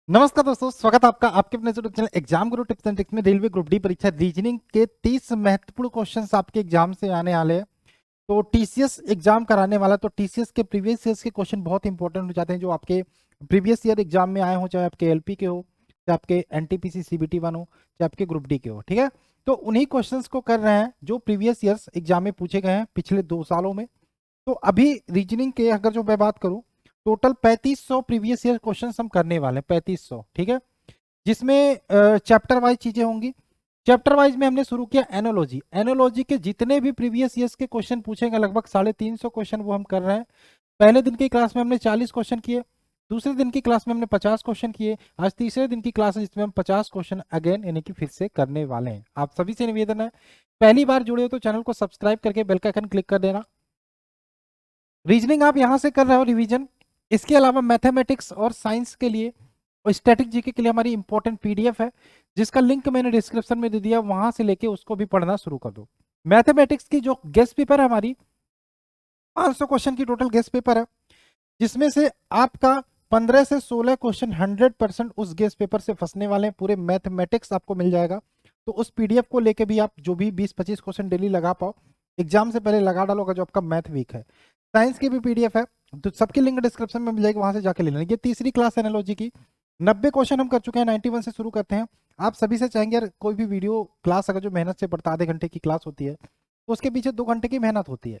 नमस्कार दोस्तों, स्वागत है आपका आपके अपने YouTube channel exam Guru tips and tricks में। रेलवे ग्रुप डी परीक्षा रीजनिंग के 30 महत्वपूर्ण क्वेश्चंस आपके एग्जाम से आने वाले हैं। तो टीसीएस एग्जाम कराने वाला, तो टीसीएस के प्रीवियस ईयर्स के क्वेश्चन बहुत इंपॉर्टेंट हो जाते हैं, जो आपके प्रीवियस ईयर एग्जाम में आए हो, चाहे आपके एलपी के हो, चाहे आपके एनटीपीसी सीबीटी 1 हो, चाहे आपके ग्रुप डी के हो। ठीक है, तो उन्हीं क्वेश्चन को कर रहे हैं जो प्रीवियस ईयर्स एग्जाम में पूछे गए हैं पिछले 2 सालों में। तो अभी रीजनिंग के अगर जो मैं बात करूं, टोटल 3500 प्रीवियस ईयर क्वेश्चन हम करने वाले हैं, 3500। ठीक है, जिसमें चैप्टर वाइज चीजें होंगी। चैप्टर वाइज में हमने शुरू किया एनोलॉजी। एनोलॉजी के जितने भी प्रीवियस ईयर्स के क्वेश्चन पूछेंगे, लगभग 350 क्वेश्चन वो हम कर रहे हैं। पहले दिन की क्लास में हमने 40 क्वेश्चन किए, दूसरे दिन की क्लास में हमने 50 क्वेश्चन किए, आज तीसरे दिन की क्लास है जिसमें हम 50 क्वेश्चन अगेन यानी कि फिर से करने वाले हैं। आप सभी से निवेदन है, पहली बार जुड़े हो तो चैनल को सब्सक्राइब करके बेल का आइकन क्लिक कर देना। रीजनिंग आप यहां से कर रहे हो रिवीजन। इसके अलावा मैथमेटिक्स और साइंस के लिए और स्टैटिक जीके के लिए हमारी इंपॉर्टेंट पीडीएफ है, जिसका लिंक मैंने डिस्क्रिप्शन में दे दिया, वहां से लेके उसको भी पढ़ना शुरू कर दो। मैथमेटिक्स की जो गेस्ट पेपर है हमारी, 500 क्वेश्चन की टोटल गेस्ट पेपर है, जिसमें से आपका 15 से 16 क्वेश्चन 100% उस गेस्ट पेपर से फंसने वाले हैं। पूरे मैथमेटिक्स आपको मिल जाएगा। तो उस पीडीएफ को लेके भी आप जो भी 20-25 क्वेश्चन डेली लगा पाओ, एग्जाम से पहले लगा डालोगा जो आपका मैथ वीक है। साइंस की भी पीडीएफ है, तो सबकी लिंक डिस्क्रिप्शन में मिल जाएगी, वहां से जाके ले लेना। ये तीसरी क्लास एनालॉजी की 90 क्वेश्चन हम कर चुके हैं, 91 से शुरू करते हैं। आप सभी से चाहेंगे यार, कोई भी वीडियो क्लास अगर जो मेहनत से पढ़ता, आधे घंटे की क्लास होती है, तो उसके पीछे 2 घंटे की मेहनत होती है।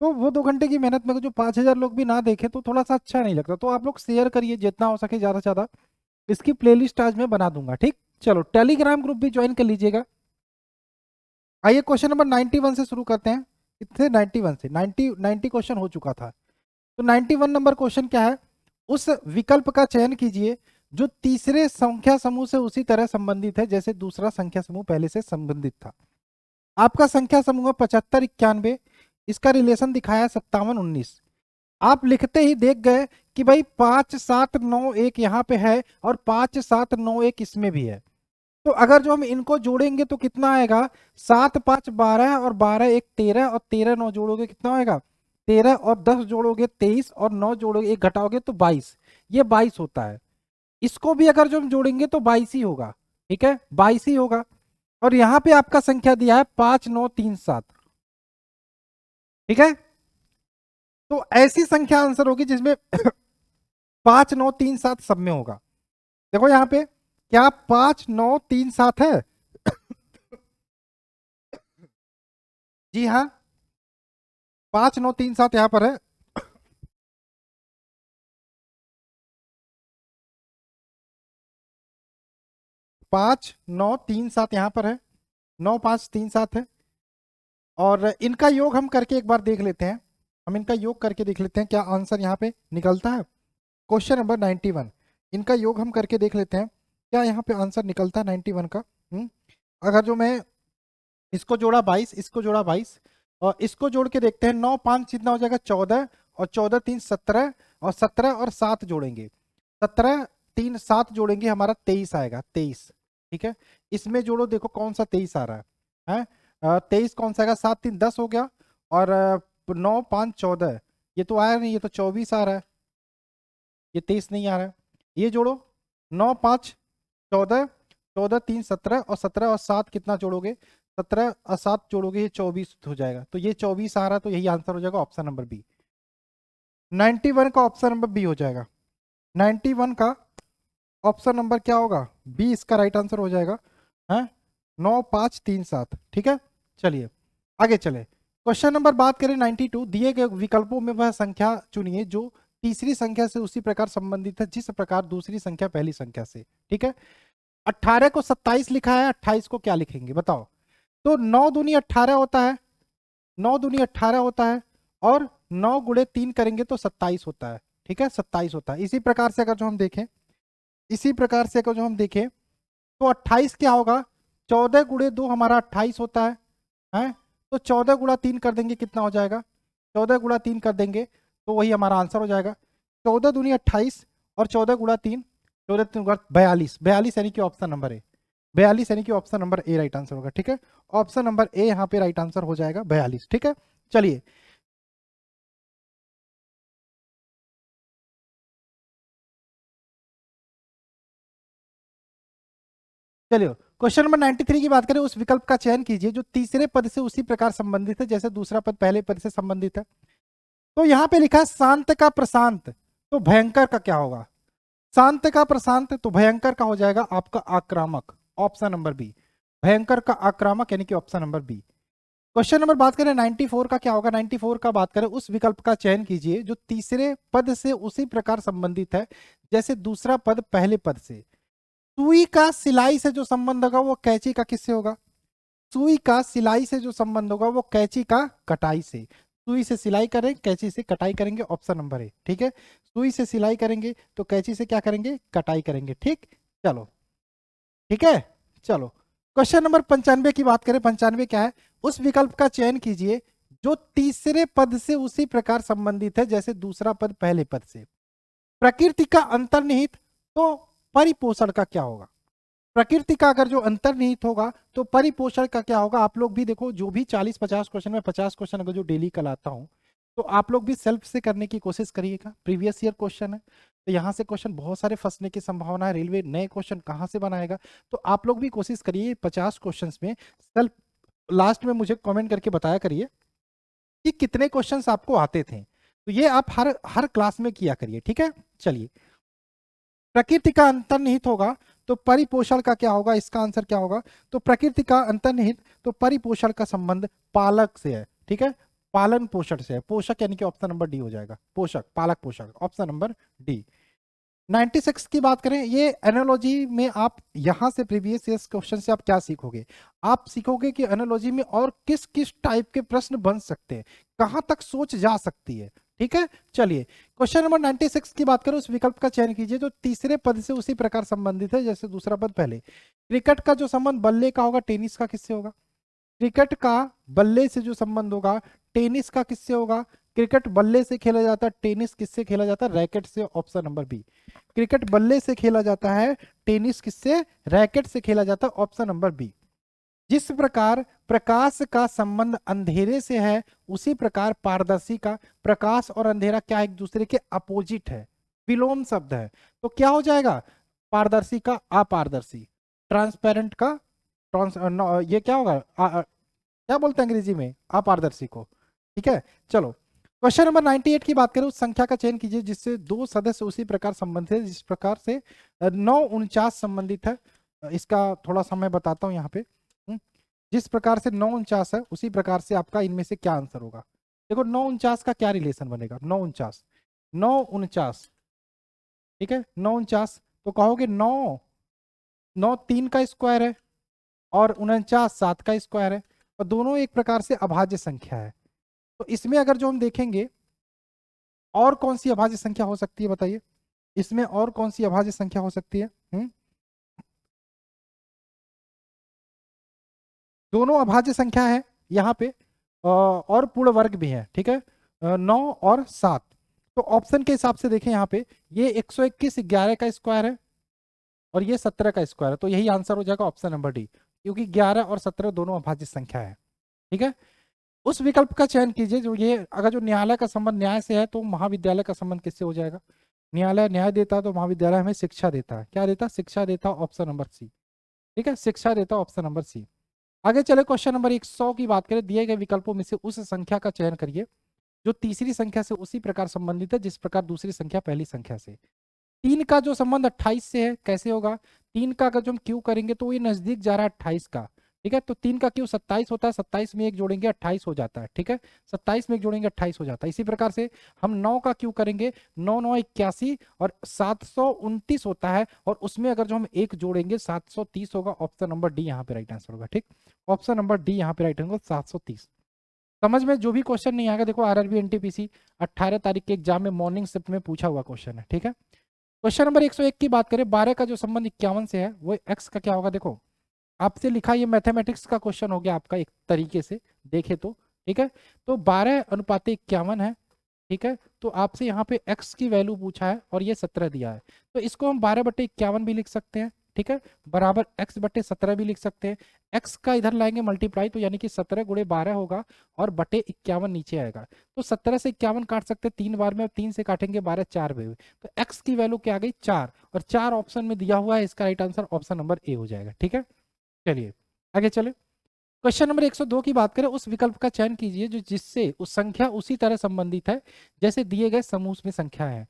तो वो 2 घंटे की मेहनत में जो 5,000 लोग भी ना देखे तो थोड़ा सा अच्छा नहीं लगता। तो आप लोग शेयर करिए जितना हो सके, ज्यादा से ज्यादा। इसकी प्लेलिस्ट आज मैं बना दूंगा। ठीक, चलो टेलीग्राम ग्रुप भी ज्वाइन कर लीजिएगा। आइए क्वेश्चन नंबर 91 से शुरू करते हैं। इतने 91 से 90 क्वेश्चन हो चुका था। तो 91 नंबर क्वेश्चन क्या है, उस विकल्प का चयन कीजिए जो तीसरे संख्या समूह से उसी तरह संबंधित है जैसे दूसरा संख्या समूह पहले से संबंधित था। आपका संख्या समूह है 7591, इसका रिलेशन दिखाया है 5719। आप लिखते ही देख गए कि भाई 5791 यहाँ पे है और 5791 इसमें भी है। तो अगर जो हम इनको जोड़ेंगे तो कितना आएगा, 7 5 12 और 12 1 13 और 13 9 जोड़ोगे कितना आएगा, 13 और 10 जोड़ोगे 23 और 9 जोड़ोगे 1 घटाओगे तो 22। ये 22 होता है। इसको भी अगर जो हम जोड़ेंगे तो 22 ही होगा। ठीक है, 22 ही होगा। और यहाँ पे आपका संख्या दिया है 5937। ठीक है, तो ऐसी संख्या आंसर होगी जिसमें 5937 सब में होगा। देखो यहाँ पे क्या 5937 है? जी हाँ, 5937 यहाँ पर है। 5937 यहाँ पर है, 9537 है। और इनका योग हम करके एक बार देख लेते हैं। हम इनका योग करके देख लेते हैं क्या आंसर यहाँ पे निकलता है। क्वेश्चन नंबर 91, इनका योग हम करके देख लेते हैं क्या यहाँ पे आंसर निकलता है 91 का। अगर जो मैं इसको जोड़ा 22, इसको जोड़ा 22 और इसको जोड़ के देखते हैं, 9 5 कितना हो जाएगा 14, और 14 3 17, और 17 और 7 जोड़ेंगे, 17 3 7 जोड़ेंगे हमारा 23 आएगा, 23। ठीक है, इसमें जोड़ो, देखो कौन सा 23 आ रहा है। 23 कौन सा आएगा, 7 3 10 हो गया, और 9 5 14, ये तो आया नहीं, ये तो 24 आ रहा है, ये 23 नहीं आ रहा है। ये जोड़ो, 9 5 14, 14 3 17, और 17 और 7 कितना जोड़ोगे, 17 और 7 जोड़ोगे ये 24 हो जाएगा। तो ये 24 आ रहा है, तो यही आंसर हो जाएगा ऑप्शन नंबर बी। 91 का ऑप्शन नंबर बी हो जाएगा। 91 का ऑप्शन नंबर क्या होगा, बी इसका राइट आंसर हो जाएगा। है 9537। ठीक है, चलिए आगे चले। क्वेश्चन नंबर बात करें 92, दिए गए विकल्पों में वह संख्या चुनिए जो तीसरी संख्या से उसी प्रकार संबंधित है जिस प्रकार दूसरी संख्या पहली संख्या से। ठीक है, 18 को 27 लिखा है, 28 को क्या लिखेंगे बताओ। तो 9 दूनी 18 होता है, 9 दूनी 18 होता है, और 9 गुणे 3 करेंगे तो 27 होता है। ठीक है, 27 होता है। इसी प्रकार से अगर जो हम देखें, इसी प्रकार से अगर जो हम देखें तो 28 क्या होगा, 14 गुणे 2 हमारा 28 होता है। तो 14 गुणा 3 कर देंगे कितना हो जाएगा, 14 गुणा 3 कर देंगे तो वही हमारा आंसर हो जाएगा। 14 दूनी 28 और 14 गुणा 3, 14 3 गुणा 42, 42 यानी कि ऑप्शन नंबर ए, 42 यानी कि option number A right answer होगा। ठीक है, ऑप्शन नंबर ए यहाँ पे राइट आंसर हो जाएगा 42। ठीक है, चलिए चलिए क्वेश्चन नंबर 93 की बात करें, उस विकल्प का चयन कीजिए जो तीसरे पद से उसी प्रकार संबंधित है जैसे दूसरा पद पहले पद से संबंधित है। तो यहाँ पे लिखा है शांत का प्रशांत, तो भयंकर का क्या होगा? शांत का प्रशांत, तो भयंकर का हो जाएगा आपका आक्रामक, ऑप्शन नंबर बी। भयंकर का आक्रामक यानी कि option number B. Question number बात करें 94 का क्या होगा? 94 का बात करें, उस विकल्प का चयन कीजिए जो तीसरे पद से उसी प्रकार संबंधित है जैसे दूसरा पद पहले पद से। सुई का सिलाई से जो संबंध होगा वो कैंची का किससे होगा? सुई का सिलाई से जो संबंध होगा वो कैंची का कटाई से। सुई से सिलाई करें, कैंची से कटाई करेंगे, ऑप्शन नंबर ए। ठीक है, सुई से सिलाई करेंगे तो कैंची से क्या करेंगे? कटाई करेंगे। ठीक, चलो ठीक है। चलो क्वेश्चन नंबर 95 की बात करें, 95 क्या है? उस विकल्प का चयन कीजिए जो तीसरे पद से उसी प्रकार संबंधित है जैसे दूसरा पद पहले पद से। प्रकृति का अंतर्निहित, तो परिपोषण का क्या होगा? प्रकृति का अगर जो अंतर्निहित होगा तो परिपोषण का क्या होगा? आप लोग भी देखो, जो भी 40-50 क्वेश्चन में 50 क्वेश्चन अगर जो डेली कल आता हूं तो आप लोग भी सेल्फ से करने की कोशिश करिएगा। प्रीवियस ईयर क्वेश्चन है तो यहाँ से क्वेश्चन बहुत सारे फंसने की संभावना है। रेलवे नए क्वेश्चन कहाँ से बनाएगा, तो आप लोग भी कोशिश करिए 50 क्वेश्चन में सेल्फ लास्ट में मुझे कमेंट करके बताया करिए कि कितने क्वेश्चंस आपको आते थे। तो ये आप हर हर क्लास में किया करिए। ठीक है, चलिए प्रकृति का अंतर्निहित होगा तो परिपोषण का क्या होगा? इसका आंसर क्या होगा? तो प्रकृति का अंतर्निहित, तो परिपोषण का संबंध पालक से है। ठीक है, पालन पोषण से है। पोषक यानी कि ऑप्शन नंबर डी हो जाएगा, पोषक, पालक पोषक, ऑप्शन नंबर डी। 96 की बात करें, ये एनालॉजी में आप यहां से प्रीवियस ईयर क्वेश्चन से आप क्या सीखोगे? आप सीखोगे कि एनालॉजी में और किस किस टाइप के प्रश्न बन सकते हैं, कहां तक सोच जा सकती है। ठीक है, चलिए क्वेश्चन नंबर 96 की बात करें, उस विकल्प का चयन कीजिए जो तीसरे पद से उसी प्रकार संबंधित है जैसे दूसरा पद पहले। क्रिकेट का जो संबंध बल्ले का होगा टेनिस का किससे होगा? क्रिकेट का बल्ले से जो संबंध होगा टेनिस का किससे होगा? क्रिकेट बल्ले से खेला जाता है, टेनिस किससे खेला जाता है? रैकेट से, ऑप्शन नंबर बी। क्रिकेट बल्ले से खेला जाता है, टेनिस किससे? रैकेट से खेला जाता है, ऑप्शन नंबर बी। जिस प्रकार प्रकाश का संबंध अंधेरे से है उसी प्रकार पारदर्शी का, प्रकाश और अंधेरा क्या एक दूसरे के अपोजिट है, विलोम शब्द है, तो क्या हो जाएगा? पारदर्शी का अपारदर्शी, ट्रांसपेरेंट का ये क्या होगा? क्या बोलते हैं अंग्रेजी में? अपारदर्शी को। ठीक है, चलो क्वेश्चन नंबर 98 की बात करें, उस संख्या का चयन कीजिए जिससे दो सदस्य उसी प्रकार संबंधित है जिस प्रकार से 949 संबंधित है। इसका थोड़ा सा मैं बताता हूं यहाँ पे। जिस प्रकार से 949 है उसी प्रकार से आपका इनमें से क्या आंसर होगा? देखो 949 का क्या रिलेशन बनेगा? 949, ठीक है, 949 तो कहोगे 9 3 का स्क्वायर है और 49 7 का स्क्वायर है और दोनों एक प्रकार से अभाज्य संख्या है। तो इसमें अगर जो हम देखेंगे और कौन सी अभाज्य संख्या हो सकती है बताइए? इसमें और कौन सी अभाज्य संख्या हो सकती है? दोनों अभाज्य संख्या है यहाँ पे और पूर्ण वर्ग भी है। ठीक है, 9 और 7। तो ऑप्शन के हिसाब से देखें यहाँ पे, ये 121 11 का स्क्वायर है और ये 17 का स्क्वायर है, तो यही आंसर हो जाएगा ऑप्शन नंबर डी, क्योंकि 11 और 17 दोनों अभाज्य संख्या है। ठीक है, उस विकल्प का चयन कीजिए जो ये, अगर जो न्यायालय का संबंध न्याय से है तो महाविद्यालय का संबंध किससे हो जाएगा? न्यायालय न्याय देता है तो महाविद्यालय हमें शिक्षा देता है। क्या देता? शिक्षा देता, ऑप्शन नंबर सी। ठीक है, शिक्षा देता, ऑप्शन नंबर सी। आगे चले क्वेश्चन नंबर 100 की बात करें, दिए गए विकल्पों में से उस संख्या का चयन करिए जो तीसरी संख्या से उसी प्रकार संबंधित है जिस प्रकार दूसरी संख्या पहली संख्या से। 3 का जो संबंध 28 से है, कैसे होगा? 3 का अगर जो हम क्यू करेंगे तो ये नजदीक जा रहा है 28 का। ठीक है, तो 3 का क्यू 27 होता है, 27 में एक जोड़ेंगे 28 हो जाता है। ठीक है, 27 में एक जोड़ेंगे 28 हो जाता है। इसी प्रकार से हम 9 का क्यू करेंगे, 9 9 81 और 729 होता है और उसमें अगर जो हम एक जोड़ेंगे 730 होगा। ऑप्शन नंबर डी यहाँ पे राइट आंसर होगा। ठीक, ऑप्शन नंबर डी यहाँ पे राइट आंसर 730। समझ में जो भी क्वेश्चन नहीं आएगा, देखो आरआरबी एनटीपीसी 18 तारीख के एग्जाम में मॉर्निंग शिफ्ट में पूछा हुआ क्वेश्चन है। ठीक है, क्वेश्चन नंबर 101 की बात करें, 12 का जो संबंध 51 से है वो एक्स का क्या होगा? देखो आपसे लिखा, ये मैथमेटिक्स का क्वेश्चन हो गया आपका एक तरीके से देखे तो। ठीक है, तो 12:51 है। ठीक है, तो आपसे यहाँ पे x की वैल्यू पूछा है और ये 17 दिया है, तो इसको हम 12/51 भी लिख सकते हैं। ठीक है, बराबर x बटे 17 भी लिख सकते हैं। x का इधर लाएंगे मल्टीप्लाई, तो यानी कि 17 गुणे 12 होगा और बटे 51 नीचे आएगा। तो 17 से 51 काट सकते हैं 3 बार में, 3 से काटेंगे 12 4 में, तो x की वैल्यू क्या आ गई 4, और 4 ऑप्शन में दिया हुआ है, इसका right answer option number A हो जाएगा। ठीक है, चलिए आगे चले। क्वेश्चन नंबर 102 की बात करें, उस विकल्प का चयन कीजिए जो जिससे उस संख्या उसी तरह संबंधित है जैसे दिए गए समूह में संख्या है।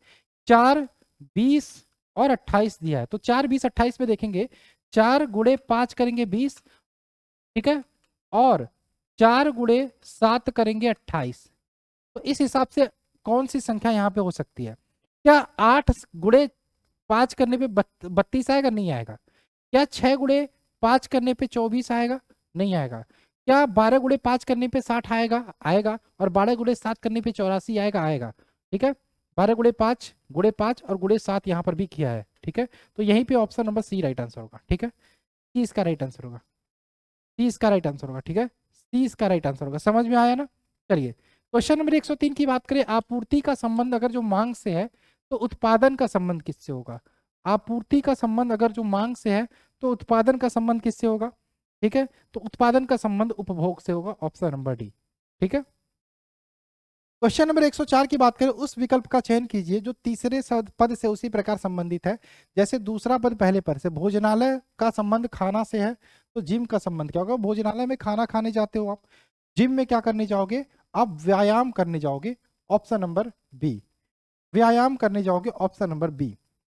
4, 20 और 28 दिया है, तो 4, 20, 28 में देखेंगे 4 गुणे 5 करेंगे 20, ठीक है, और 4 गुणे 7 करेंगे 28। तो इस हिसाब से कौन सी संख्या यहाँ पे हो सकती है? क्या 8 गुणे 5 करने पे 32 आएगा? नहीं आएगा। क्या 6 गुणे 5 करने पे 24 आएगा? नहीं आएगा। क्या 12 गुणे 5 करने पे 60 आएगा? आएगा। और 12 गुणे 7 करने पे 84 आएगा? आएगा। ठीक है, 12 गुणे 5 और गुणे 7 यहाँ पर भी किया है। ठीक है, तो यहीं पे option number C right answer होगा। ठीक है, सी इसका राइट आंसर होगा, सी इसका राइट आंसर होगा। ठीक है, सी इसका राइट आंसर होगा। समझ में आया ना? चलिए क्वेश्चन नंबर 103 की बात करें, आपूर्ति का संबंध अगर जो मांग से है तो उत्पादन का संबंध किससे होगा? आपूर्ति का संबंध अगर जो मांग से है तो उत्पादन का संबंध किससे होगा? ठीक है, तो उत्पादन का संबंध उपभोग से होगा, ऑप्शन नंबर डी। ठीक है, क्वेश्चन नंबर 104 की बात करें, उस विकल्प का चयन कीजिए जो तीसरे पद से उसी प्रकार संबंधित है जैसे दूसरा पद पहले पद से। भोजनालय का संबंध खाना से है, तो जिम का संबंध क्या होगा? भोजनालय में खाना खाने जाते हो आप, जिम में क्या करने जाओगे? आप व्यायाम करने जाओगे, ऑप्शन नंबर बी। व्यायाम करने जाओगे, ऑप्शन नंबर बी।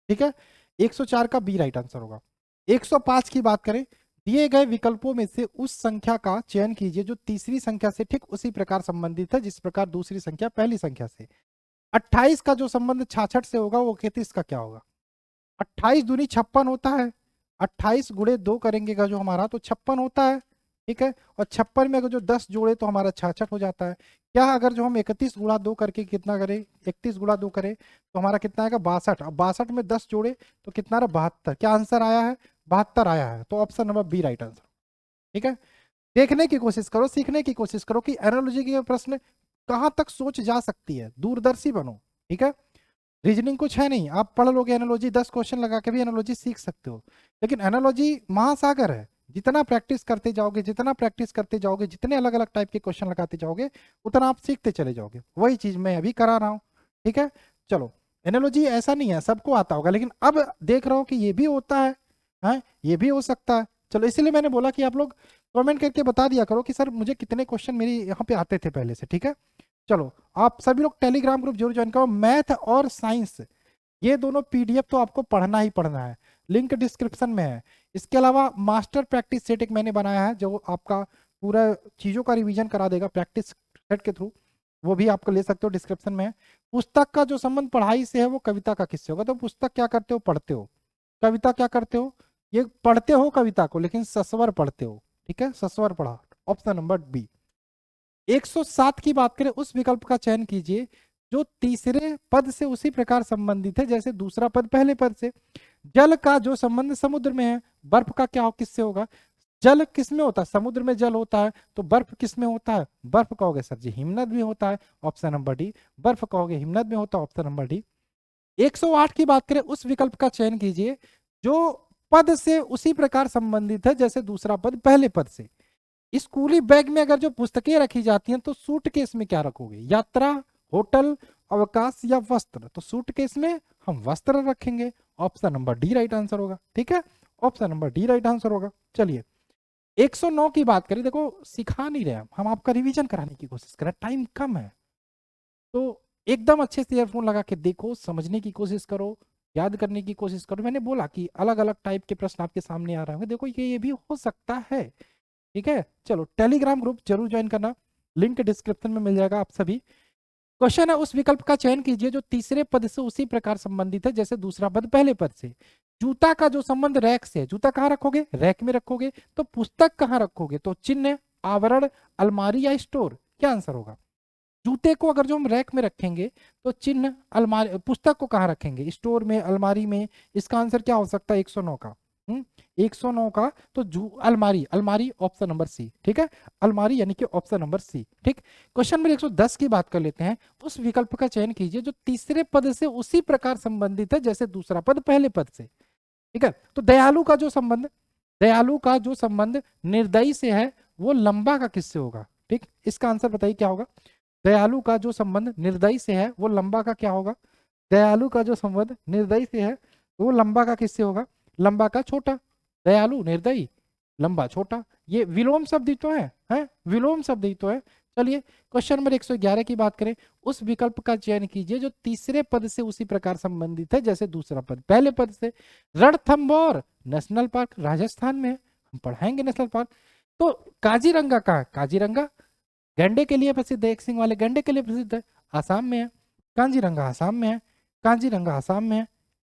ठीक है, 104 का बी राइट आंसर होगा। 105 की बात करें, दिए गए विकल्पों में से उस संख्या का चयन कीजिए जो तीसरी संख्या से ठीक उसी प्रकार संबंधित है जिस प्रकार दूसरी संख्या पहली संख्या से। 28 का जो संबंध 66 से होगा वो 31 का क्या होगा? 28 दूनी 56 होता है, 28 गुणे 2 करेंगे का जो हमारा तो 56 होता है। ठीक है, और 56 में अगर जो 10 जोड़े तो हमारा 66 हो जाता है। क्या अगर जो हम 31 गुणा 2 करके कितना करें, 31 गुणा 2 करें तो हमारा कितना आएगा? 62। अब 62 में 10 जोड़े तो कितना रहा? 72। क्या आंसर आया है? 72 आया है, तो option number B right answer. ठीक है, देखने की कोशिश करो, सीखने की कोशिश करो कि एनालॉजी के प्रश्न कहां तक सोच जा सकती है, दूरदर्शी बनो। ठीक है, रीजनिंग कुछ है नहीं, आप पढ़ लोगे एनालॉजी, 10 क्वेश्चन लगा के भी एनालॉजी सीख सकते हो, लेकिन एनालॉजी महासागर है। जितना प्रैक्टिस करते जाओगे, जितना प्रैक्टिस करते जाओगे, जितने अलग अलग टाइप के क्वेश्चन लगाते जाओगे, उतना आप सीखते चले जाओगे। वही चीज मैं अभी करा रहा हूँ। ठीक है, चलो एनालॉजी ऐसा नहीं है सबको आता होगा, लेकिन अब देख रहा हूँ कि ये भी होता है, ये भी हो सकता है। चलो इसीलिए मैंने बोला कि आप लोग कमेंट करके बता दिया करो कि सर मुझे कितने क्वेश्चन मेरे यहाँ पे आते थे पहले से। ठीक है, चलो आप सभी लोग टेलीग्राम ग्रुप जरूर ज्वाइन करो। मैथ और साइंस ये दोनों पीडीएफ तो आपको पढ़ना ही पढ़ना है, लिंक डिस्क्रिप्शन में है। इसके अलावा मास्टर प्रैक्टिस सेट एक मैंने बनाया है जो आपका पूरा चीज़ों का रिवीजन करा देगा प्रैक्टिस सेट के थ्रू, वो भी आपको ले सकते हो, डिस्क्रिप्शन में है। पुस्तक का जो संबंध पढ़ाई से है वो कविता का किससे होगा? तो पुस्तक क्या करते हो? पढ़ते हो। कविता क्या करते हो? ये पढ़ते हो कविता को, लेकिन सस्वर पढ़ते हो। ठीक है, सस्वर पढ़ा, ऑप्शन नंबर बी। 107 की बात करें, उस विकल्प का चयन कीजिए जो तीसरे पद से उसी प्रकार संबंधित है जैसे दूसरा पद पहले पद से। जल का जो संबंध समुद्र में है, बर्फ का क्या किससे होगा? जल किस में होता है? समुद्र में जल होता है, तो बर्फ किस में होता है? बर्फ कहोगे सर जी हिमनद में होता है, ऑप्शन नंबर डी। बर्फ कहोगे हिमनद में होता है, ऑप्शन नंबर डी। 108 की बात करें, उस विकल्प का चयन कीजिए जो पद से उसी प्रकार संबंधित है जैसे दूसरा पद पहले पद से। स्कूली बैग में अगर जो पुस्तकें रखी जाती हैं तो सूटकेस में क्या रखोगे? यात्रा, होटल, अवकाश या वस्त्र? तो सूटकेस में हम वस्त्र रखेंगे, option number D right answer होगा। ठीक है, option number D right answer होगा। चलिए 109 की बात करें, देखो सिखा नहीं रहे हम आपका रिवीजन कराने की कोशिश कर रहे हैं, टाइम कम है, तो एकदम अच्छे से ईयरफोन लगा के देखो, समझने की कोशिश करो, याद करने की कोशिश करो। मैंने बोला कि अलग अलग टाइप के प्रश्न आपके सामने आ रहे होंगे, देखो ये भी हो सकता है। ठीक है, चलो टेलीग्राम ग्रुप जरूर ज्वाइन करना, लिंक डिस्क्रिप्शन में मिल जाएगा आप सभी। क्वेश्चन है, उस विकल्प का चयन कीजिए जो तीसरे पद से उसी प्रकार संबंधित है जैसे दूसरा पद पहले पद से। जूता का जो संबंध रैक से है, जूता कहाँ रखोगे? रैक में रखोगे। तो पुस्तक कहाँ रखोगे? तो चिन्ह, आवरण, अलमारी या स्टोर? क्या आंसर होगा? जूते को अगर जो हम रैक में रखेंगे तो चिन्ह, अलमारी, पुस्तक को कहाँ रखेंगे? स्टोर में, अलमारी में। इसका आंसर क्या हो सकता है 109 का? 109 का तो अलमारी, अलमारी ऑप्शन नंबर सी। ठीक है, अलमारी यानी कि ऑप्शन नंबर सी। ठीक, क्वेश्चन नंबर 110 की बात कर लेते हैं। उस विकल्प का चयन कीजिए जो तीसरे पद से उसी प्रकार संबंधित है जैसे दूसरा पद पहले पद से। ठीक है। तो दयालु का जो संबंध, दयालु का जो संबंध निर्दयी से है वो लंबा का किससे होगा? ठीक, इसका आंसर बताइए क्या होगा? दयालु का जो संबंध निर्दयी से है वो लंबा का क्या होगा? दयालु का जो संबंध निर्दयी से है वो लंबा का किससे होगा? लंबा का छोटा। दयालु निर्दयी, लंबा छोटा, ये विलोम शब्द ही तो है विलोम शब्द ही तो है। चलिए क्वेश्चन नंबर 111 की बात करें, उस विकल्प का चयन कीजिए जो तीसरे पद से उसी प्रकार संबंधित है जैसे दूसरा पद। पहले पद से, रणथंभौर नेशनल पार्क राजस्थान में है, हम पढ़ाएंगे नेशनल पार्क। तो काजीरंगा कहाँ है? काजीरंगा गैंडे के लिए प्रसिद्ध है, एक सिंह वाले गैंडे के लिए प्रसिद्ध है, आसाम में है। कांजीरंगा आसाम में है, कांजीरंगा आसाम में है।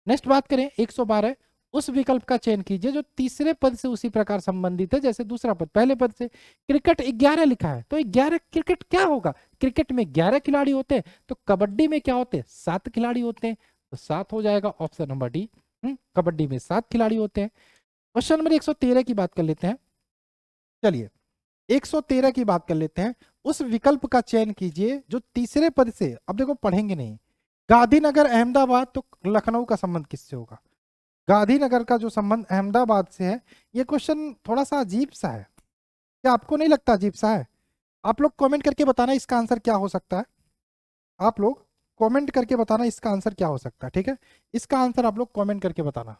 नेक्स्ट बात करें 112, उस विकल्प का चयन कीजिए जो तीसरे पद से उसी प्रकार संबंधित है जैसे दूसरा पद। पहले पद से क्रिकेट 11 लिखा है, तो 11 क्रिकेट क्या होगा? क्रिकेट में 11 खिलाड़ी होते हैं, तो कबड्डी में क्या होते हैं? 7 खिलाड़ी होते हैं, तो 7 हो जाएगा ऑप्शन नंबर डी। कबड्डी में 7 खिलाड़ी होते हैं। क्वेश्चन नंबर 113 की बात कर लेते हैं। चलिए 113 की बात कर लेते हैं, उस विकल्प का चयन कीजिए जो तीसरे पद से, अब देखो पढ़ेंगे नहीं, गांधीनगर अहमदाबाद, तो लखनऊ का संबंध किससे होगा? गांधीनगर का जो संबंध अहमदाबाद से है। ये क्वेश्चन थोड़ा सा अजीब सा है, क्या आपको नहीं लगता अजीब सा है? आप लोग कमेंट करके बताना इसका आंसर क्या हो सकता है। आप लोग कमेंट करके बताना इसका आंसर क्या हो सकता है, ठीक है। इसका आंसर आप लोग कमेंट करके बताना।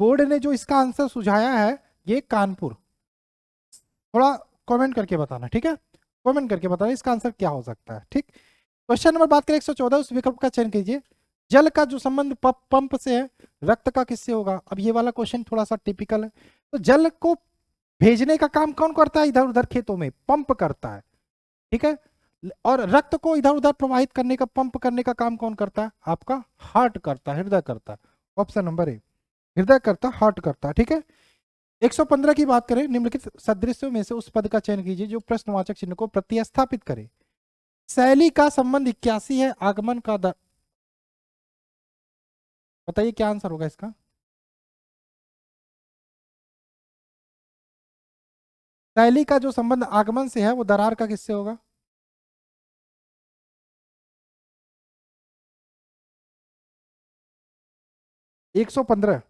बोर्ड ने जो इसका आंसर सुझाया है ये कानपुर, थोड़ा कमेंट करके बताना, ठीक है। कमेंट करके बताना इसका आंसर क्या हो सकता है, ठीक। क्वेश्चन नंबर बात करें 114, उस विकल्प का चयन कीजिए, जल का जो संबंध पंप से है रक्त का किससे होगा? अब ये वाला क्वेश्चन थोड़ा सा टिपिकल है। तो जल को भेजने का काम कौन करता है? इधर उधर खेतों में पंप करता है, ठीक है। और रक्त को इधर उधर प्रवाहित करने का, पंप करने का काम कौन करता है? आपका हार्ट करता है, हृदय करता है। ऑप्शन नंबर ए, हृदय करता, हार्ट करता है, ठीक है। 115 की बात करें, निम्नलिखित सदृश्यों में से उस पद का चयन कीजिए जो प्रश्नवाचक चिन्ह को प्रतिस्थापित करे। शैली का संबंध 81 है, आगमन का दर, बताइए क्या आंसर होगा इसका? शैली का जो संबंध आगमन से है वो दरार का किससे होगा? एक सौ पंद्रह,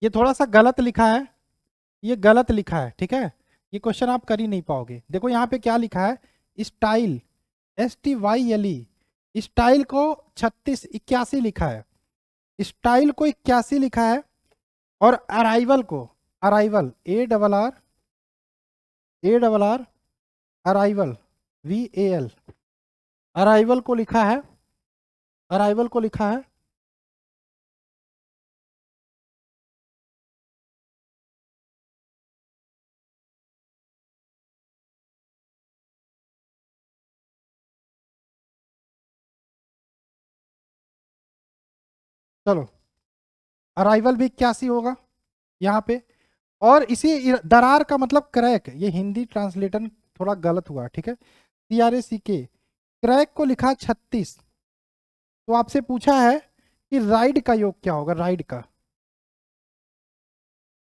ये थोड़ा सा गलत लिखा है, ये गलत लिखा है, ठीक है। ये क्वेश्चन आप कर ही नहीं पाओगे। देखो यहाँ पे क्या लिखा है, स्टाइल, STYLE, स्टाइल को 36 81 लिखा है, स्टाइल को 81 लिखा है, और अराइवल को, arrival ARR arrival VAL, arrival को लिखा है, अराइवल को लिखा है। चलो अराइवल भी 81 होगा यहाँ पे। और इसी दरार का मतलब क्रैक, ये हिंदी ट्रांसलेटर थोड़ा गलत हुआ, ठीक है। CRACK, क्रैक को लिखा 36। तो आपसे पूछा है कि राइड का योग क्या होगा? राइड का,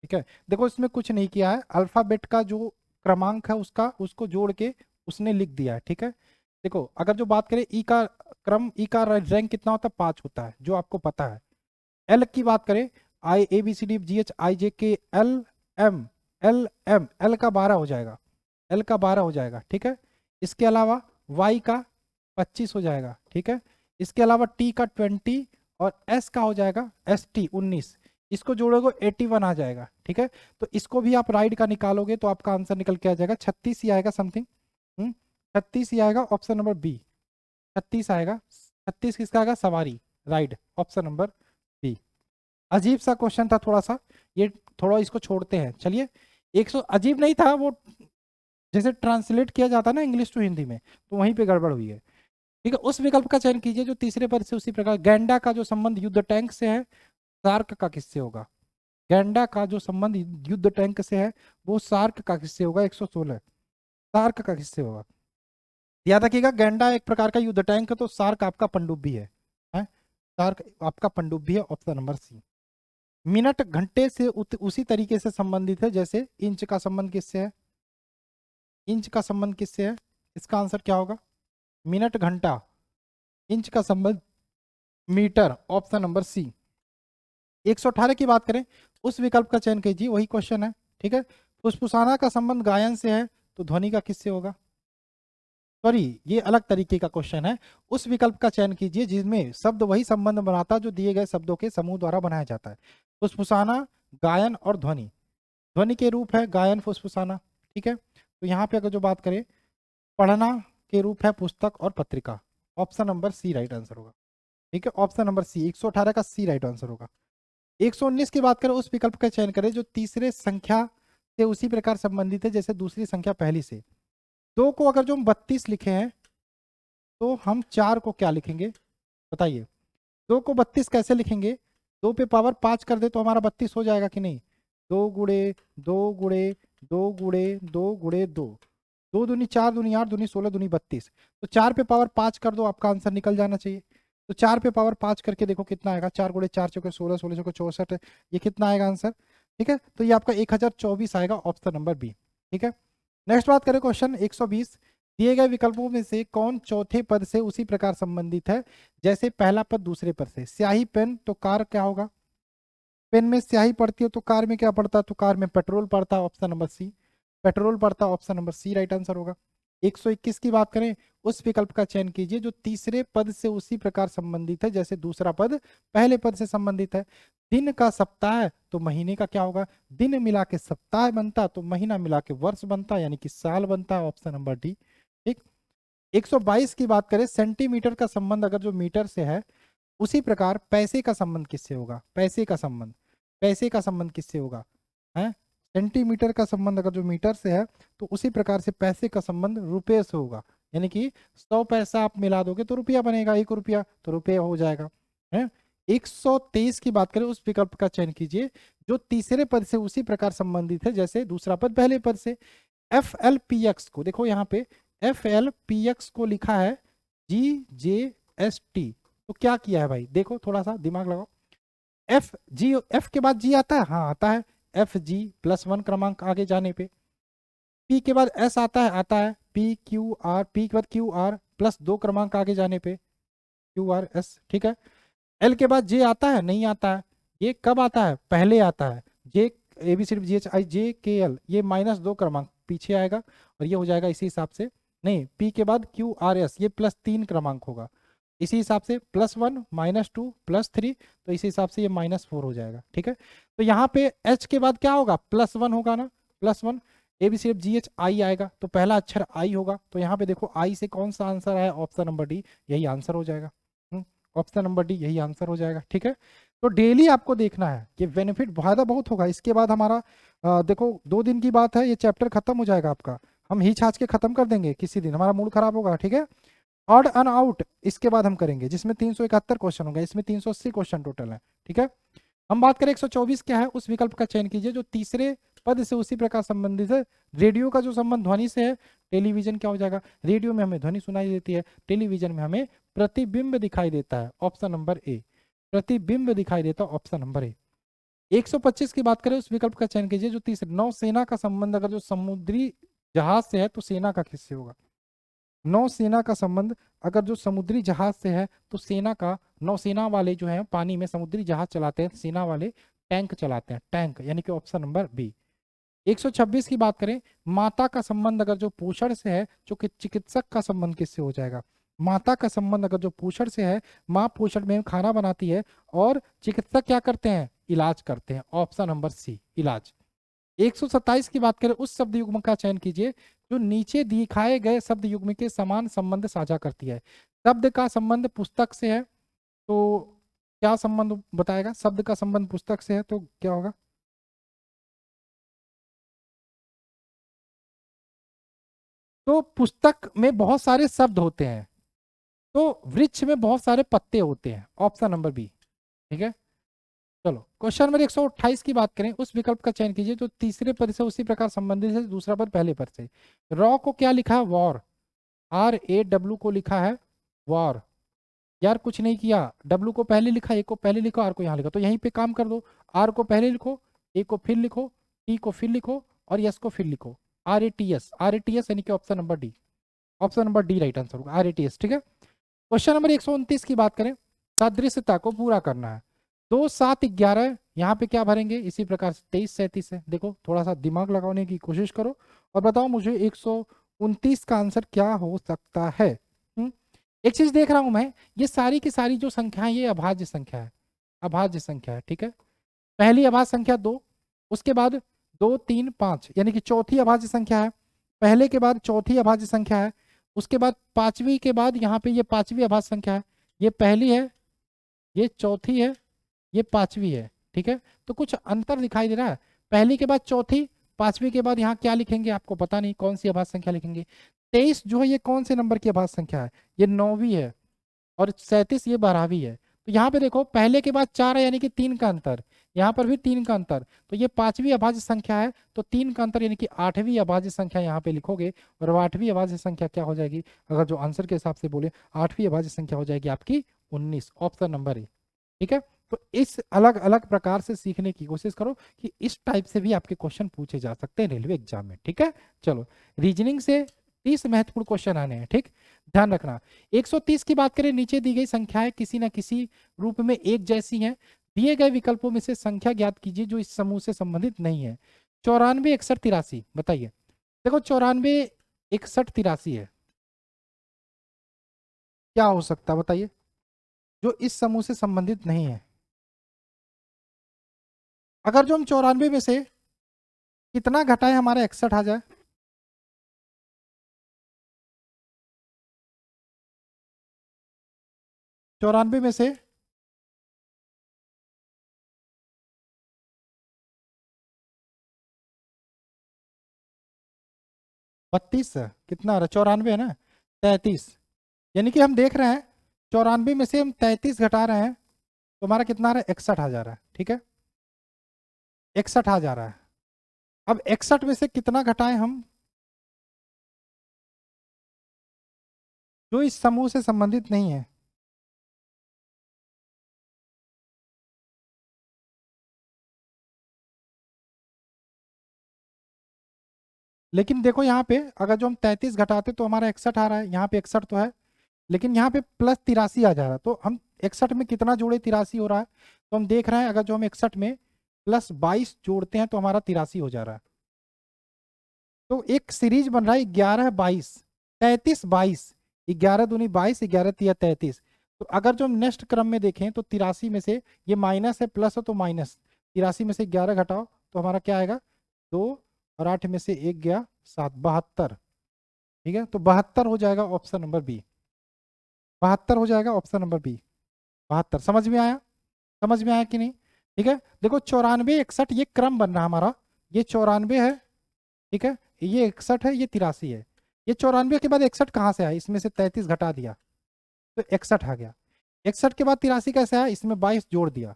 ठीक है। देखो इसमें कुछ नहीं किया है, अल्फाबेट का जो क्रमांक है उसका, उसको जोड़ के उसने लिख दिया है, ठीक है। देखो अगर जो बात करें ई का क्रम, ई का रैंक कितना होता है? 5 होता है, जो आपको पता है। एल की बात करें, IABCDFGHIJKL एल का 12 हो जाएगा, एल का 12 हो जाएगा, ठीक है। इसके अलावा वाई का 25 हो जाएगा, ठीक है। इसके अलावा टी का 20, और एस का हो जाएगा ST 19, इसको जोड़ोगे 81 आ जाएगा, ठीक है। तो इसको भी आप राइड का निकालोगे तो आपका आंसर निकल के आ जाएगा 36 ही आएगा समथिंग, 36 ही आएगा, ऑप्शन नंबर बी 36 आएगा। 36 किसका आएगा? सवारी, राइड, ऑप्शन नंबर बी। अजीब सा क्वेश्चन था थोड़ा सा, ये थोड़ा इसको छोड़ते हैं। चलिए 100 अजीब नहीं था वो, जैसे ट्रांसलेट किया जाता है ना इंग्लिश टू हिंदी में, तो वहीं पे गड़बड़ हुई है, ठीक है। उस विकल्प का चयन कीजिए जो तीसरे पद से उसी प्रकार, गैंडा का जो संबंध युद्ध टैंक से है सार्क का किससे होगा? गैंडा का जो संबंध युद्ध टैंक से है वो सार्क का किससे होगा? 116, सार्क का किससे होगा? याद रखिएगा गैंडा एक प्रकार का युद्ध टैंक है, तो सार्क आपका पनडुब्बी है? सार्क आपका पनडुब्बी है, ऑप्शन नंबर सी। मिनट घंटे से उसी तरीके से संबंधित है जैसे इंच का संबंध किससे है? इंच का संबंध किससे है? इसका आंसर क्या होगा? मिनट घंटा। इंच का संबंध मीटर, ऑप्शन नंबर सी। 118 की बात करें, उस विकल्प का चयन कीजिए, वही क्वेश्चन है, ठीक है। फुसफुसाना का संबंध गायन से है, तो ध्वनि का किससे होगा? सॉरी, ये अलग तरीके का क्वेश्चन है। उस विकल्प का चयन कीजिए जिसमें शब्द वही संबंध बनाता जो दिए गए शब्दों के समूह द्वारा बनाया जाता है। फुसफुसाना, गायन और ध्वनि। ध्वनि के रूप है गायन, फुसफुसाना, ठीक है। तो यहाँ पे अगर जो बात करें, पढ़ना के रूप है पुस्तक और पत्रिका। Option number C right answer होगा, ठीक है। ऑप्शन नंबर सी, 118 का सी राइट आंसर होगा। 119 की बात करें, उस विकल्प का चयन करें जो तीसरे संख्या से उसी प्रकार संबंधित है जैसे दूसरी संख्या पहली से। दो को अगर जो हम 32 लिखे हैं, तो हम 4 को क्या लिखेंगे बताइए? 2 को 32 कैसे लिखेंगे? 2 पे पावर 5 कर दे तो हमारा 32 हो जाएगा कि नहीं? 2 गुणे 2 गुणे 2 गुणे 2 गुणे 2, 2 दूनी 4 दूनी 8 दूनी 16 दूनी 32। तो 4 पे पावर 5 कर दो, आपका आंसर निकल जाना चाहिए। तो 4 पे पावर 5 करके देखो कितना आएगा। 4 गुणे 4 चौके 16, 16 चौके 64, ये कितना आएगा आंसर? ठीक है, तो ये आपका 1024 आएगा, ऑप्शन नंबर बी, ठीक है। नेक्स्ट बात करें, क्वेश्चन 120। दिए गए विकल्पों में से कौन चौथे पद से उसी प्रकार संबंधित है जैसे पहला पद दूसरे पद से? स्याही पेन, तो कार क्या होगा? पेन में स्याही पड़ती है, तो कार में क्या पड़ता है? तो कार में पेट्रोल पड़ता है, ऑप्शन नंबर सी। पेट्रोल पड़ता है, option number C right answer होगा। 121 की बात करें, उस विकल्प का चयन कीजिए जो तीसरे पद से उसी प्रकार संबंधित है जैसे दूसरा पद पहले पद से संबंधित है। दिन का सप्ताह, तो महीने का क्या होगा? दिन मिला के सप्ताह बनता, तो महीना मिला के वर्ष बनता, यानी कि साल बनता है, ऑप्शन नंबर डी, ठीक। 122 की बात करें, सेंटीमीटर का संबंध अगर जो मीटर से है उसी प्रकार पैसे का संबंध किससे होगा? पैसे का संबंध, पैसे का संबंध किससे होगा? है, सेंटीमीटर का संबंध अगर जो मीटर से है तो उसी प्रकार से पैसे का संबंध रुपए से होगा। यानी कि 100 पैसा आप मिला दोगे तो रुपया बनेगा, 1 रुपया तो रुपये हो जाएगा, है। 123 की बात करें, उस विकल्प का चयन कीजिए जो तीसरे पद से उसी प्रकार संबंधित है जैसे दूसरा पद पहले पद से। एफ एल पी एक्स को देखो, यहाँ पे एफ एल पी एक्स को लिखा है जी जे एस टी, तो क्या किया है भाई? देखो थोड़ा सा दिमाग लगाओ। एफ जी, एफ के बाद जी आता है, हाँ आता है। एफ जी +1 क्रमांक आगे जाने पे। पी के बाद एस आता है, आता है। पी क्यू आर, पी के बाद क्यू आर +2 क्रमांक आगे जाने पे क्यू आर एस, ठीक है। एल के बाद जे आता है, नहीं आता है। ये कब आता है? पहले आता है। J A B C D G H I J K L, ये -2 क्रमांक पीछे आएगा और ये हो जाएगा इसी हिसाब से। नहीं, पी के बाद क्यू आर एस, ये +3 क्रमांक होगा इसी हिसाब से। +1 -2 +3, तो इसी हिसाब से ये -4 हो जाएगा, ठीक है। तो यहाँ पे एच के बाद क्या होगा? +1 होगा ना, +1। A B C F G H I आएगा, तो पहला अक्षर आई होगा, तो यहाँ पे देखो आई से कौन सा आंसर है? ऑप्शन नंबर डी, यही आंसर हो जाएगा। ऑप्शन नंबर डी यही आंसर हो जाएगा, ठीक है। तो डेली आपको देखना है कि बेनिफिट फायदा बहुत होगा। इसके बाद हमारा देखो 2 दिन की बात है, ये चैप्टर खत्म हो जाएगा आपका। हम ही छाछ के खत्म कर देंगे किसी दिन, हमारा मूड खराब होगा, ठीक है। ऑड एंड आउट इसके बाद हम करेंगे जिसमें 371 क्वेश्चन होंगे, इसमें 380 क्वेश्चन टोटल है, ठीक है। हम बात करें 124 क्या है, उस विकल्प का चयन कीजिए जो तीसरे पद से उसी प्रकार संबंधित है। रेडियो का जो संबंध ध्वनि से है, टेलीविजन क्या हो जाएगा? रेडियो में हमें ध्वनि सुनाई देती है, टेलीविजन में हमें प्रतिबिंब दिखाई देता है, ऑप्शन नंबर ए। प्रतिबिंब दिखाई देता है, ऑप्शन नंबर ए। 125 की बात करें, उस विकल्प का चयन कीजिए जो तीसरे नौसेना का संबंध अगर जो समुद्री जहाज से है तो सेना का किससे होगा? नौसेना का संबंध अगर जो समुद्री जहाज से है तो सेना का, नौसेना वाले जो है पानी में समुद्री जहाज चलाते हैं, सेना वाले टैंक चलाते हैं, टैंक, यानी कि ऑप्शन नंबर बी। 126 की बात करें, माता का संबंध अगर जो पोषण से है, जो कि चिकित्सक का संबंध किससे हो जाएगा? माता का संबंध अगर जो पोषण से है, माँ पोषण में खाना बनाती है और चिकित्सक क्या करते हैं? इलाज करते हैं, ऑप्शन नंबर सी इलाज। 127 की बात करें, उस शब्द युग्म का चयन कीजिए जो नीचे दिखाए गए शब्द युग्म के समान संबंध साझा करती है। शब्द का संबंध पुस्तक से है, तो क्या संबंध बताएगा? शब्द का संबंध पुस्तक से है तो क्या होगा? तो पुस्तक में बहुत सारे शब्द होते हैं, तो वृक्ष में बहुत सारे पत्ते होते हैं, ऑप्शन नंबर बी, ठीक है। चलो क्वेश्चन नंबर 128 की बात करें, उस विकल्प का चयन कीजिए जो तीसरे पद से उसी प्रकार संबंधित है दूसरा पद पहले पद से। रॉ को क्या लिखा है? वॉर, RAW को लिखा है वॉर। यार कुछ नहीं किया, डब्लू को पहले लिखा, ए को पहले लिखो, आर को यहाँ लिखा, तो यहीं पे काम कर दो। आर को पहले लिखो, ए को फिर लिखो, टी को फिर लिखो और यस को फिर लिखो। RATS, RATS यानी कि option number D, option number D right answer होगा, RATS। ठीक है, क्वेश्चन नंबर 129 की बात करें, सदृशता को पूरा करना है। 2 7 11 यहाँ पे क्या भरेंगे, इसी प्रकार से 23 37 है। देखो थोड़ा सा दिमाग लगाने की कोशिश करो और बताओ मुझे 129 का आंसर क्या हो सकता है। एक चीज देख रहा हूं मैं, ये सारी की सारी जो संख्याएं ये अभाज्य संख्या है, अभाज्य संख्या है। ठीक है, पहली अभाज्य संख्या 2, उसके बाद 2 3 5 यानी कि चौथी अभाज्य संख्या है, पहले के बाद चौथी अभाज्य संख्या है, उसके बाद पांचवी के बाद यहाँ पे ये पांचवी अभाज्य संख्या है, ये पहली है, ये चौथी है, ये पांचवी है। ठीक है, तो कुछ अंतर दिखाई दे रहा है, पहली के बाद चौथी, पांचवी के बाद यहाँ क्या लिखेंगे आपको पता नहीं, कौन सी अभाज्य संख्या लिखेंगे। 23 जो है ये कौन से नंबर की अभाज्य संख्या है, ये 9वीं है, और 37 ये 12वीं है। तो यहाँ पे देखो पहले के बाद 4 है यानी कि 3 का अंतर, यहाँ पर भी 3 का अंतर, तो ये 5वीं अभाज्य संख्या है, तो 3 का अंतर यानी कि 8वीं अभाज्य संख्या यहाँ पे लिखोगे, और 8वीं अभाज्य संख्या क्या हो जाएगी, अगर जो आंसर के हिसाब से बोले 8वीं अभाज्य संख्या हो जाएगी आपकी 19, ऑप्शन नंबर ए। ठीक है, तो इस अलग अलग प्रकार से सीखने की कोशिश करो कि इस टाइप से भी आपके क्वेश्चन पूछे जा सकते हैं रेलवे एग्जाम में। ठीक है, चलो रीजनिंग से 30 महत्वपूर्ण क्वेश्चन आने हैं। ठीक, ध्यान रखना। 130 की बात करें, नीचे दी गई संख्याएं किसी न किसी रूप में एक जैसी हैं, दिए गए विकल्पों में से संख्या ज्ञात कीजिए जो इस समूह से संबंधित नहीं है। 94 61 83 बताइए। देखो 94 61 83 है, क्या हो सकता है बताइए जो इस समूह से संबंधित नहीं है। अगर जो हम 94 में से कितना घटाए हमारा 61 आ जाए, चौरानवे में से 32 कितना आ रहा है, 94 है ना, 33, यानी कि हम देख रहे हैं 94 में से हम 33 घटा रहे हैं तो हमारा कितना आ रहा है, 61 आ जा रहा है। ठीक है, 61 आ जा रहा है। अब 61 में से कितना घटाएं हम जो इस समूह से संबंधित नहीं है। लेकिन देखो यहाँ पे अगर जो हम 33 घटाते तो हमारा 61 आ रहा है, यहाँ पे 61 तो है, लेकिन यहाँ पे प्लस 83 आ जा रहा है, तो हम 61 में कितना जोड़े, 83 हो रहा है। तो हम देख रहे हैं अगर जो हम 61 में प्लस 22 जोड़ते हैं तो हमारा 83 हो जा रहा है। तो एक सीरीज बन रहा है 11 22 33 22, 11 दूनी 22, 11 तिया 33। तो अगर जो हम नेक्स्ट क्रम में देखें तो 83 में से ये माइनस है, प्लस हो तो माइनस, 83 में से 11 घटाओ तो हमारा क्या आएगा, 2 और 8 में से 1 गया 7, 72। ठीक है, तो 72 हो जाएगा ऑप्शन नंबर बी, 72 हो जाएगा ऑप्शन नंबर बी, 72। समझ में आया, समझ में आया कि नहीं। ठीक है, देखो 94 61 ये क्रम बन रहा हमारा, ये 94 है, ठीक है, ये 61 है, ये 83 है। ये 94 के बाद 61 कहाँ से आया, इसमें से 33 घटा दिया तो 61 आ गया। 61 के बाद 83 कैसे आया, इसमें 22 जोड़ दिया,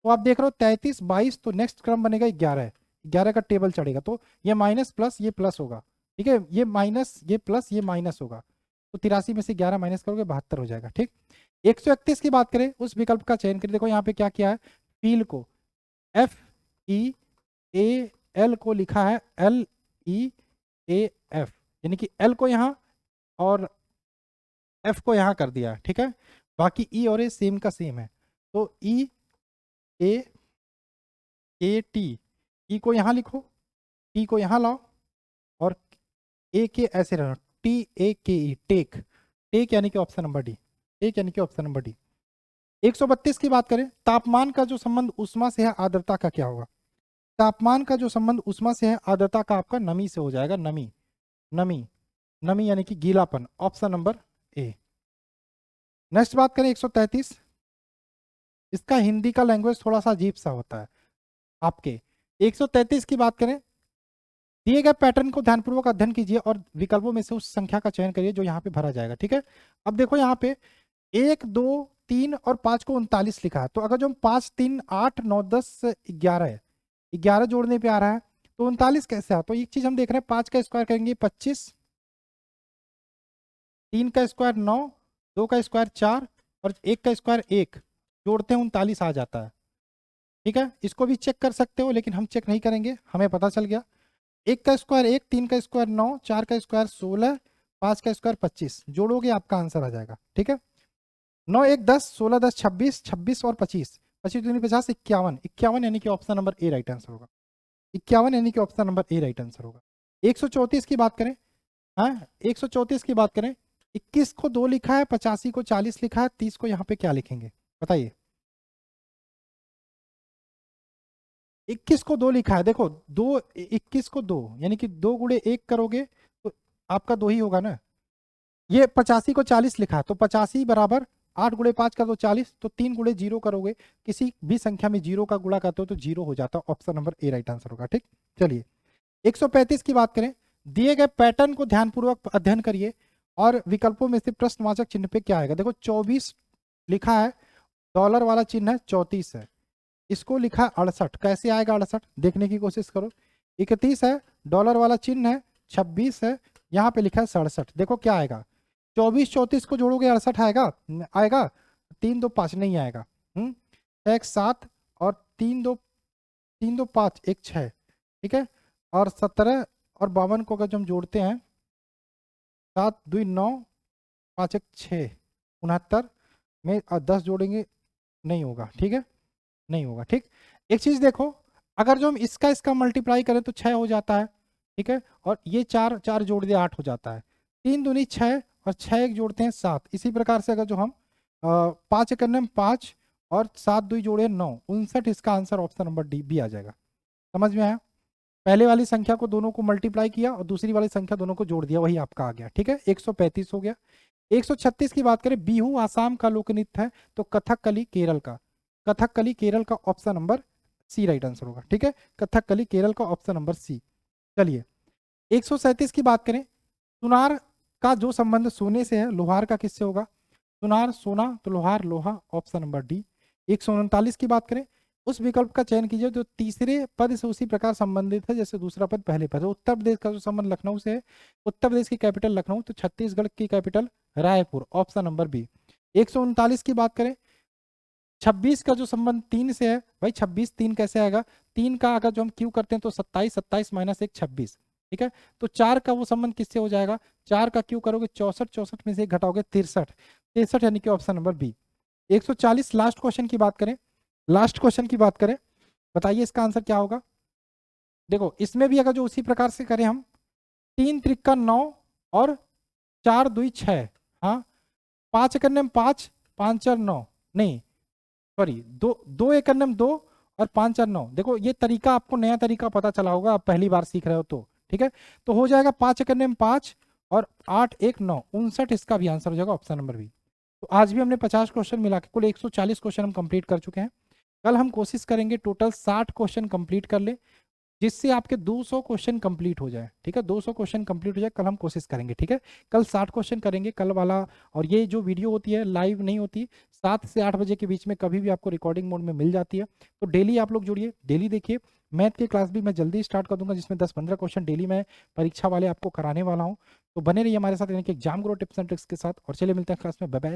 तो आप देख रहे हो 33 22, तो नेक्स्ट क्रम बनेगा 11, 11 का टेबल चढ़ेगा, तो ये माइनस प्लस ये प्लस होगा। ठीक है, ये माइनस ये प्लस ये माइनस होगा, तो 83 में से 11 माइनस करोगे 72 हो जाएगा। ठीक, 131 की बात करें, उस विकल्प का चयन करें। देखो यहाँ पे क्या किया है, फील को FEAL को लिखा है LEAF, यानी कि L को यहाँ और F को यहाँ कर दिया। ठीक है, बाकी E और A सेम का सेम है, तो EAAT, E को यहाँ लिखो, T को यहाँ लाओ, और A के ऐसे रहना, TAKE, टेक, टेक यानी कि ऑप्शन नंबर डी, टेक यानी कि ऑप्शन नंबर डी। 132 की बात करें, तापमान का जो संबंध उष्मा से है आर्द्रता का क्या होगा। तापमान का जो संबंध उष्मा से है आर्द्रता का आपका नमी से हो जाएगा, नमी, नमी, नमी यानी कि गीलापन, ऑप्शन नंबर ए। नेक्स्ट बात करें 133, इसका हिंदी का लैंग्वेज थोड़ा सा अजीब सा होता है आपके। 133 की बात करें, दिए गए पैटर्न को ध्यानपूर्वक अध्ययन कीजिए और विकल्पों में से उस संख्या का चयन करिए जो यहाँ पे भरा जाएगा। ठीक है, अब देखो यहाँ पे 1 2 3 और 5 को 39 लिखा है, तो अगर जो हम 5 3 8 9 10 11 है, 11 जोड़ने पे आ रहा है तो 39 कैसे आ, तो एक चीज हम देख रहे हैं, 5 का स्क्वायर करेंगे 25, 3 का स्क्वायर 9, 2 का स्क्वायर 4 और 1 का स्क्वायर 1, जोड़ते हैं 39 आ जाता है। ठीक है, इसको भी चेक कर सकते हो लेकिन हम चेक नहीं करेंगे, हमें पता चल गया। 1 का स्क्वायर 1, 3 का स्क्वायर 9, 4 का स्क्वायर 16 5 का स्क्वायर 25, जोड़ोगे आपका आंसर आ जाएगा। ठीक है, 9 1 10, 16 10 26, 26 और 25, 25 दूनी 50, 51, 51 यानी कि option number A right answer होगा। 51 यानी कि option number A right answer होगा। 134 की बात करें, हाँ 134 की बात करें, 21 को 2 लिखा है, 85 को 40 लिखा है, 30 को यहाँ पे क्या लिखेंगे बताइए। 21 को 2 लिखा है, देखो 2, 21 को 2 यानी कि 2 गुणे 1 करोगे तो आपका 2 ही होगा ना। ये 85 को 40 लिखा है, तो 85 बराबर 8 गुणे 5 का तो 40, तो 3 गुणे 0 करोगे, किसी भी संख्या में 0 का गुणा करते हो तो 0 हो जाता है। Option number A right answer होगा। ठीक, चलिए 135 की बात करें, दिए गए पैटर्न को ध्यानपूर्वक अध्ययन करिए और विकल्पों में से प्रश्नवाचक चिन्ह पे क्या आएगा। देखो 24 लिखा है, डॉलर वाला चिन्ह है, 34 है, इसको लिखा है 68, कैसे आएगा 68 देखने की कोशिश करो। 31 है, डॉलर वाला चिन्ह है, 26 है, यहाँ पे लिखा है 67, देखो क्या आएगा। 24 34 को जोड़ोगे 68 आएगा, आएगा 3 2 5 नहीं आएगा। 1 7 और 3 2 5 1 6, ठीक है, और 17 और 52 को अगर हम जोड़ते हैं, 7 2 9 5 1 6 69 में 10 जोड़ेंगे नहीं होगा। ठीक है, नहीं होगा। ठीक, एक चीज देखो, अगर जो हम इसका मल्टीप्लाई करें तो 6 हो जाता है। ठीक है, और ये 4 4 जोड़ दिया 8 हो जाता है, 3 दूनी 6 और 6 एक जोड़ते हैं 7। इसी प्रकार से अगर जो हम 5 करने में 5 और 7 2 जोड़े 9, 59, इसका answer option number D B आ जाएगा। समझ में आया, पहले वाली संख्या को दोनों को मल्टीप्लाई किया और दूसरी वाली संख्या दोनों को जोड़ दिया, वही आपका आ गया। ठीक है, 135 हो गया। 136 की बात करें, बिहू आसाम का लोक नृत्य है, तो कथकली केरल का, कथकली केरल का option number C right answer होगा। ठीक है, कथकली केरल का ऑप्शन नंबर सी। चलिए 137 की बात करें, सुनार का जो संबंध सोने से है, लोहार का किससे होगा। सुनार सोना, तो लोहार लोहा, ऑप्शन नंबर डी। 139 की बात करें, उस विकल्प का चयन कीजिए जो तीसरे पद से उसी प्रकार संबंधित है जैसे दूसरा पद पहले पद। उत्तर प्रदेश का जो संबंध लखनऊ से है, उत्तर प्रदेश की कैपिटल लखनऊ, तो छत्तीसगढ़ की capital Raipur, option number B. 139 की बात करें, 26 का जो संबंध 3 से है, भाई 26 3 कैसे आएगा, 3 का अगर जो हम क्यू करते हैं तो 27, 27 माइनस 1 26। ठीक है, तो 4 का वो संबंध किससे हो जाएगा, 4 का क्यू करोगे 64, 64 में से 1 घटाओगे 63, 63 यानी कि option number B. 140 last question की बात करें, लास्ट क्वेश्चन की बात करें, बताइए इसका आंसर क्या होगा। देखो इसमें भी अगर जो उसी प्रकार से करें हम, 3 त्रिका 9 और 4 2 6, हाँ 5 करने में 5, 5 4 9, नहीं सॉरी 2 2 एक करने में 2 और 5 4 9। देखो ये तरीका आपको नया तरीका पता चला होगा, आप पहली बार सीख रहे हो तो। ठीक है, तो हो जाएगा 5 करने में 5 और 8 1 9, 59, इसका भी आंसर हो जाएगा ऑप्शन नंबर बी। तो आज भी हमने 50 क्वेश्चन मिला के कुल 140 क्वेश्चन हम कंप्लीट कर चुके हैं। कल हम कोशिश करेंगे टोटल 60 क्वेश्चन कंप्लीट कर ले, जिससे आपके 200 क्वेश्चन कंप्लीट हो जाए। ठीक है, 200 क्वेश्चन कंप्लीट हो जाए, कल हम कोशिश करेंगे। ठीक है, कल 60 क्वेश्चन करेंगे कल वाला। और ये जो वीडियो होती है लाइव नहीं होती, 7 से 8 बजे के बीच में कभी भी आपको रिकॉर्डिंग मोड में मिल जाती है। तो डेली आप लोग जुड़िए, डेली देखिए। मैथ की क्लास भी मैं जल्दी स्टार्ट कर दूंगा, जिसमें 10-15 क्वेश्चन डेली मैं परीक्षा वाले आपको कराने वाला हूँ। तो बने रहिए हमारे साथ, यानी कि exam grow tips and tricks के साथ। और चलिए मिलते हैं क्लास में, बाय बाय।